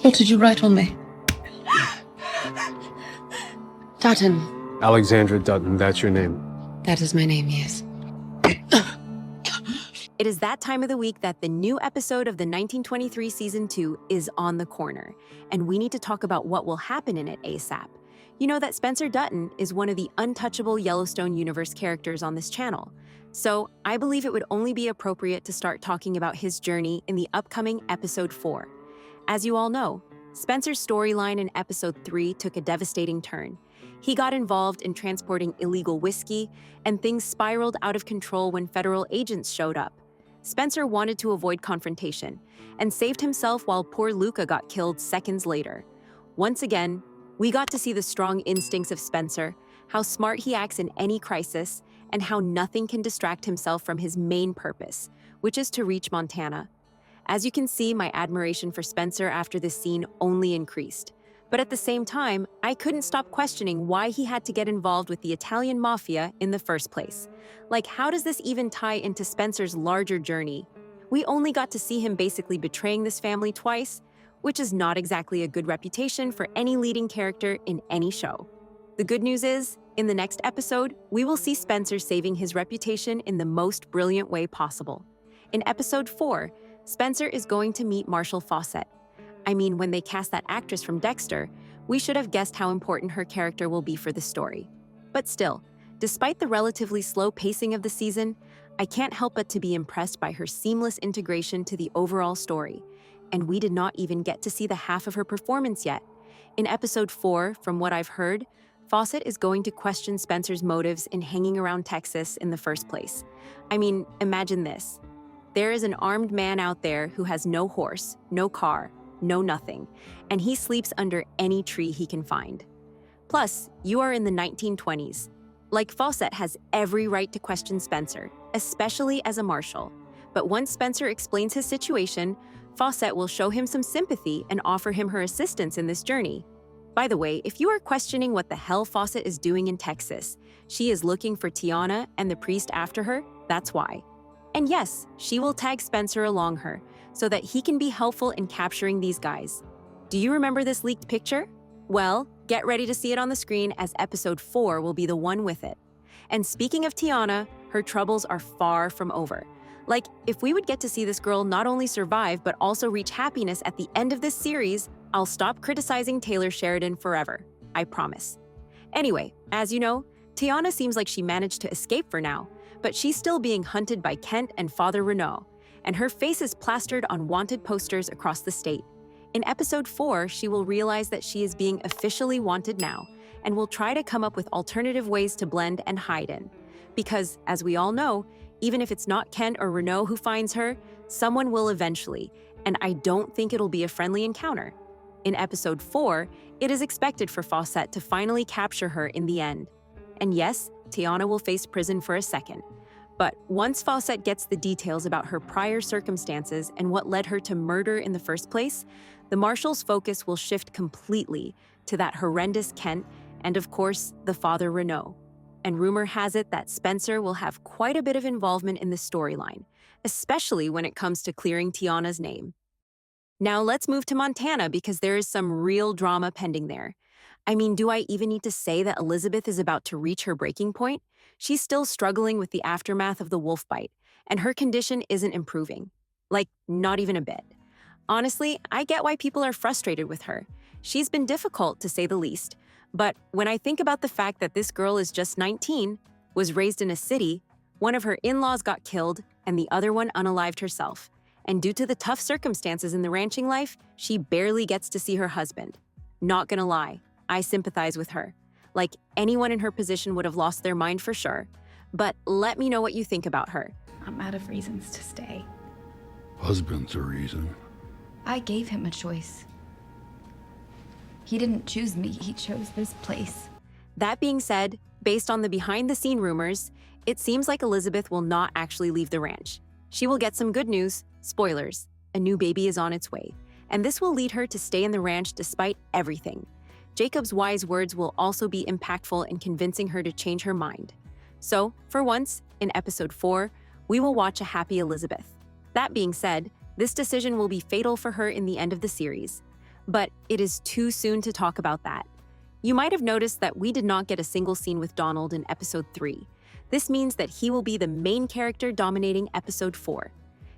What did you write on me? Dutton. Alexandra Dutton, that's your name. That is my name, yes. It is that time of the week that the new episode of the 1923 Season 2 is on the corner, and we need to talk about what will happen in it ASAP. You know that Spencer Dutton is one of the untouchable Yellowstone universe characters on this channel, so I believe it would only be appropriate to start talking about his journey in the upcoming Episode 4. As you all know, Spencer's storyline in Episode 3 took a devastating turn. He got involved in transporting illegal whiskey, and things spiraled out of control when federal agents showed up. Spencer wanted to avoid confrontation and saved himself while poor Luca got killed seconds later. Once again, we got to see the strong instincts of Spencer, how smart he acts in any crisis, and how nothing can distract himself from his main purpose, which is to reach Montana. As you can see, my admiration for Spencer after this scene only increased. But at the same time, I couldn't stop questioning why he had to get involved with the Italian mafia in the first place. Like, how does this even tie into Spencer's larger journey? We only got to see him basically betraying this family twice, which is not exactly a good reputation for any leading character in any show. The good news is, in the next episode, we will see Spencer saving his reputation in the most brilliant way possible. In Episode 4, Spencer is going to meet Marshall Faucet. I mean, when they cast that actress from Dexter, we should have guessed how important her character will be for the story. But still, despite the relatively slow pacing of the season, I can't help but to be impressed by her seamless integration to the overall story. And we did not even get to see the half of her performance yet. In Episode 4, from what I've heard, Faucet is going to question Spencer's motives in hanging around Texas in the first place. I mean, imagine this. There is an armed man out there who has no horse, no car, no nothing, and he sleeps under any tree he can find. Plus, you are in the 1920s. Like, Faucet has every right to question Spencer, especially as a marshal. But once Spencer explains his situation, Faucet will show him some sympathy and offer him her assistance in this journey. By the way, if you are questioning what the hell Faucet is doing in Texas, she is looking for Teonna and the priest after her, that's why. And yes, she will tag Spencer along her, so that he can be helpful in capturing these guys. Do you remember this leaked picture? Well, get ready to see it on the screen as Episode 4 will be the one with it. And speaking of Teonna, her troubles are far from over. Like, if we would get to see this girl not only survive but also reach happiness at the end of this series, I'll stop criticizing Taylor Sheridan forever. I promise. Anyway, as you know, Teonna seems like she managed to escape for now, but she's still being hunted by Kent and Father Renaud, and her face is plastered on wanted posters across the state. In Episode 4, she will realize that she is being officially wanted now, and will try to come up with alternative ways to blend and hide in. Because, as we all know, even if it's not Kent or Renaud who finds her, someone will eventually, and I don't think it'll be a friendly encounter. In Episode 4, it is expected for Faucet to finally capture her in the end. And yes, Teonna will face prison for a second. But once Faucet gets the details about her prior circumstances and what led her to murder in the first place, the Marshal's focus will shift completely to that horrendous Kent and, of course, the Father Renaud. And rumor has it that Spencer will have quite a bit of involvement in this storyline, especially when it comes to clearing Teonna's name. Now let's move to Montana because there is some real drama pending there. I mean, do I even need to say that Elizabeth is about to reach her breaking point? She's still struggling with the aftermath of the wolf bite, and her condition isn't improving. Like, not even a bit. Honestly, I get why people are frustrated with her. She's been difficult, to say the least. But when I think about the fact that this girl is just 19, was raised in a city, one of her in-laws got killed, and the other one unalived herself. And due to the tough circumstances in the ranching life, she barely gets to see her husband. Not gonna lie, I sympathize with her. Like, anyone in her position would have lost their mind for sure. But let me know what you think about her. I'm out of reasons to stay. Husband's a reason. I gave him a choice. He didn't choose me, he chose this place. That being said, based on the behind-the-scene rumors, it seems like Elizabeth will not actually leave the ranch. She will get some good news. Spoilers, a new baby is on its way. And this will lead her to stay in the ranch despite everything. Jacob's wise words will also be impactful in convincing her to change her mind. So, for once, in Episode 4, we will watch a happy Elizabeth. That being said, this decision will be fatal for her in the end of the series. But it is too soon to talk about that. You might have noticed that we did not get a single scene with Donald in episode 3. This means that he will be the main character dominating episode 4.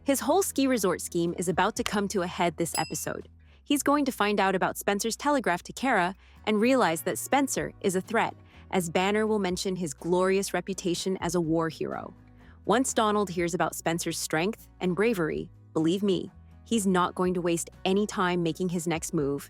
His whole ski resort scheme is about to come to a head this episode. He's going to find out about Spencer's telegraph to Kara and realize that Spencer is a threat, as Banner will mention his glorious reputation as a war hero. Once Donald hears about Spencer's strength and bravery, believe me, he's not going to waste any time making his next move.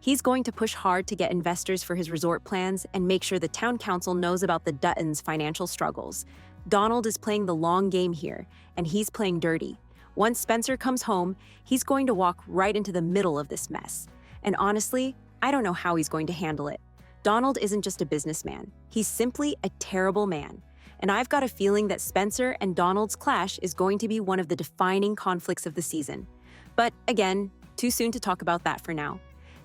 He's going to push hard to get investors for his resort plans and make sure the town council knows about the Duttons' financial struggles. Donald is playing the long game here, and he's playing dirty. Once Spencer comes home, he's going to walk right into the middle of this mess. And honestly, I don't know how he's going to handle it. Donald isn't just a businessman. He's simply a terrible man. And I've got a feeling that Spencer and Donald's clash is going to be one of the defining conflicts of the season. But again, too soon to talk about that for now.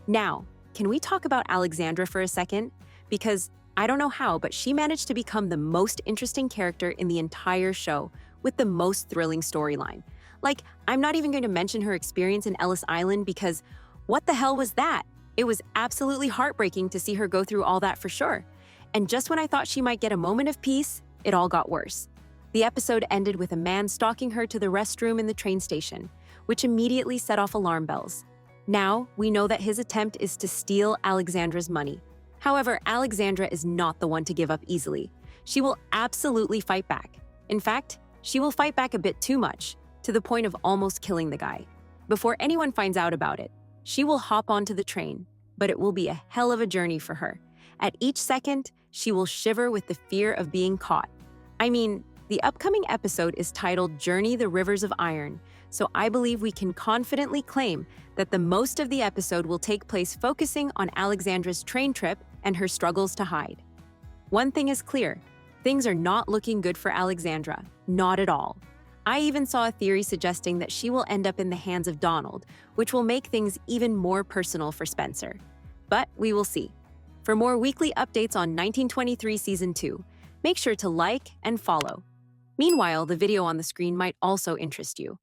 Now, can we talk about Alexandra for a second? Because I don't know how, but she managed to become the most interesting character in the entire show with the most thrilling storyline. Like, I'm not even going to mention her experience in Ellis Island because what the hell was that? It was absolutely heartbreaking to see her go through all that for sure. And just when I thought she might get a moment of peace, it all got worse. The episode ended with a man stalking her to the restroom in the train station, which immediately set off alarm bells. Now, we know that his attempt is to steal Alexandra's money. However, Alexandra is not the one to give up easily. She will absolutely fight back. In fact, she will fight back a bit too much, to the point of almost killing the guy. Before anyone finds out about it, she will hop onto the train, but it will be a hell of a journey for her. At each second, she will shiver with the fear of being caught. I mean, the upcoming episode is titled Journey the Rivers of Iron, so I believe we can confidently claim that the most of the episode will take place focusing on Alexandra's train trip and her struggles to hide. One thing is clear, things are not looking good for Alexandra, not at all. I even saw a theory suggesting that she will end up in the hands of Donald, which will make things even more personal for Spencer. But we will see. For more weekly updates on 1923 Season 2, make sure to like and follow. Meanwhile, the video on the screen might also interest you.